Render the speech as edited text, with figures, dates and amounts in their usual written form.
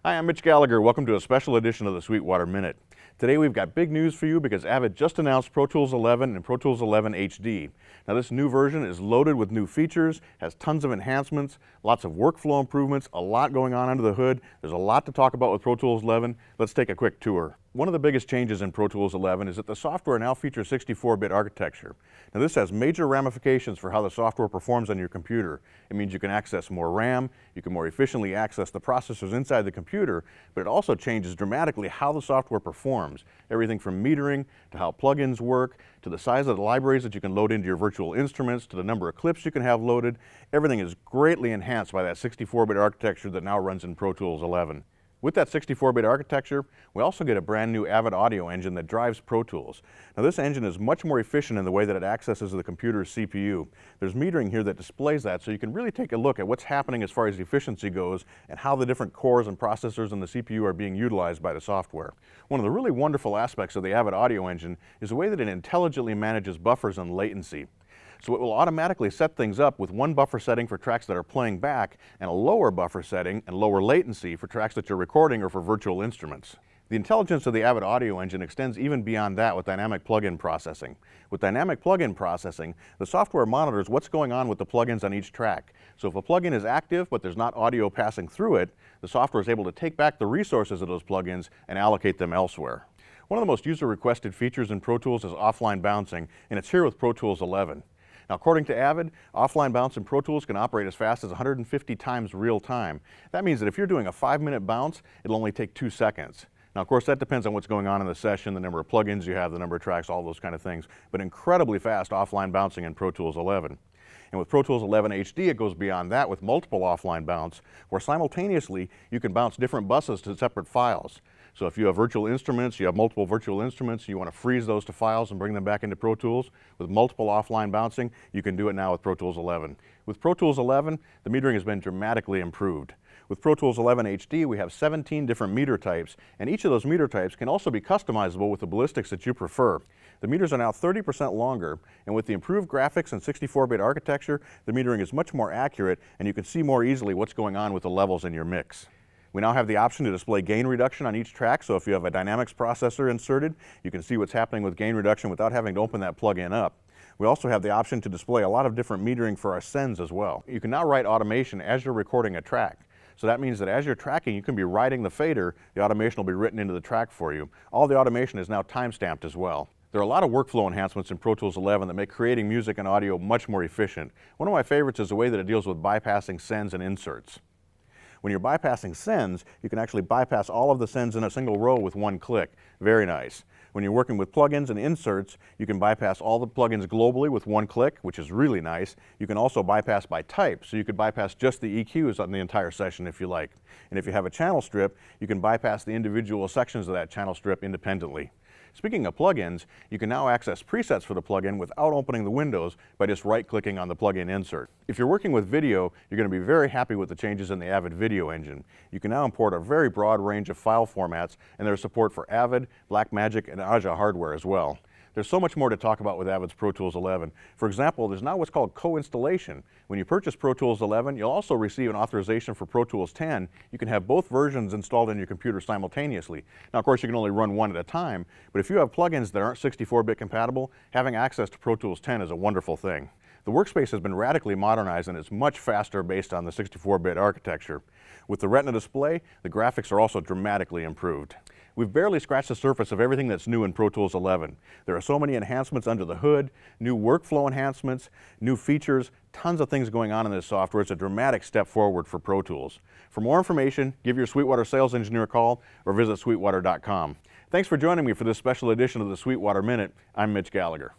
Hi, I'm Mitch Gallagher. Welcome to a special edition of the Sweetwater Minute. Today we've got big news for you because Avid just announced Pro Tools 11 and Pro Tools 11 HD. Now this new version is loaded with new features, has tons of enhancements, lots of workflow improvements, a lot going on under the hood. There's a lot to talk about with Pro Tools 11. Let's take a quick tour. One of the biggest changes in Pro Tools 11 is that the software now features 64-bit architecture. Now this has major ramifications for how the software performs on your computer. It means you can access more RAM, you can more efficiently access the processors inside the computer, but it also changes dramatically how the software performs. Everything from metering, to how plugins work, to the size of the libraries that you can load into your virtual instruments, to the number of clips you can have loaded. Everything is greatly enhanced by that 64-bit architecture that now runs in Pro Tools 11. With that 64-bit architecture, we also get a brand new Avid audio engine that drives Pro Tools. Now this engine is much more efficient in the way that it accesses the computer's CPU. There's metering here that displays that, so you can really take a look at what's happening as far as efficiency goes and how the different cores and processors in the CPU are being utilized by the software. One of the really wonderful aspects of the Avid audio engine is the way that it intelligently manages buffers and latency. So it will automatically set things up with one buffer setting for tracks that are playing back and a lower buffer setting and lower latency for tracks that you're recording or for virtual instruments. The intelligence of the Avid audio engine extends even beyond that with dynamic plugin processing. With dynamic plugin processing, the software monitors what's going on with the plugins on each track. So if a plugin is active but there's not audio passing through it, the software is able to take back the resources of those plugins and allocate them elsewhere. One of the most user-requested features in Pro Tools is offline bouncing, and it's here with Pro Tools 11. Now, according to Avid, offline bounce in Pro Tools can operate as fast as 150 times real time. That means that if you're doing a 5-minute bounce, it'll only take 2 seconds. Now, of course, that depends on what's going on in the session, the number of plugins you have, the number of tracks, all those kind of things, but incredibly fast offline bouncing in Pro Tools 11. And with Pro Tools 11 HD, it goes beyond that with multiple offline bounce, where simultaneously you can bounce different buses to separate files. So if you have virtual instruments, you have multiple virtual instruments, you want to freeze those to files and bring them back into Pro Tools, with multiple offline bouncing, you can do it now with Pro Tools 11. With Pro Tools 11, the metering has been dramatically improved. With Pro Tools 11 HD, we have 17 different meter types, and each of those meter types can also be customizable with the ballistics that you prefer. The meters are now 30% longer, and with the improved graphics and 64-bit architecture, the metering is much more accurate, and you can see more easily what's going on with the levels in your mix. We now have the option to display gain reduction on each track, so if you have a dynamics processor inserted, you can see what's happening with gain reduction without having to open that plug-in up. We also have the option to display a lot of different metering for our sends as well. You can now write automation as you're recording a track. So that means that as you're tracking, you can be writing the fader, the automation will be written into the track for you. All the automation is now time-stamped as well. There are a lot of workflow enhancements in Pro Tools 11 that make creating music and audio much more efficient. One of my favorites is the way that it deals with bypassing sends and inserts. When you're bypassing sends, you can actually bypass all of the sends in a single row with one click. Very nice. When you're working with plugins and inserts, you can bypass all the plugins globally with one click, which is really nice. You can also bypass by type, so you could bypass just the EQs on the entire session if you like. And if you have a channel strip, you can bypass the individual sections of that channel strip independently. Speaking of plugins, you can now access presets for the plugin without opening the windows by just right-clicking on the plugin insert. If you're working with video, you're going to be very happy with the changes in the Avid video engine. You can now import a very broad range of file formats, and there's support for Avid, Blackmagic, and Aja hardware as well. There's so much more to talk about with Avid's Pro Tools 11. For example, there's now what's called co-installation. When you purchase Pro Tools 11, you'll also receive an authorization for Pro Tools 10. You can have both versions installed in your computer simultaneously. Now, of course, you can only run one at a time, but if you have plugins that aren't 64-bit compatible, having access to Pro Tools 10 is a wonderful thing. The workspace has been radically modernized and is much faster based on the 64-bit architecture. With the Retina display, the graphics are also dramatically improved. We've barely scratched the surface of everything that's new in Pro Tools 11. There are so many enhancements under the hood, new workflow enhancements, new features, tons of things going on in this software. It's a dramatic step forward for Pro Tools. For more information, give your Sweetwater sales engineer a call or visit sweetwater.com. Thanks for joining me for this special edition of the Sweetwater Minute. I'm Mitch Gallagher.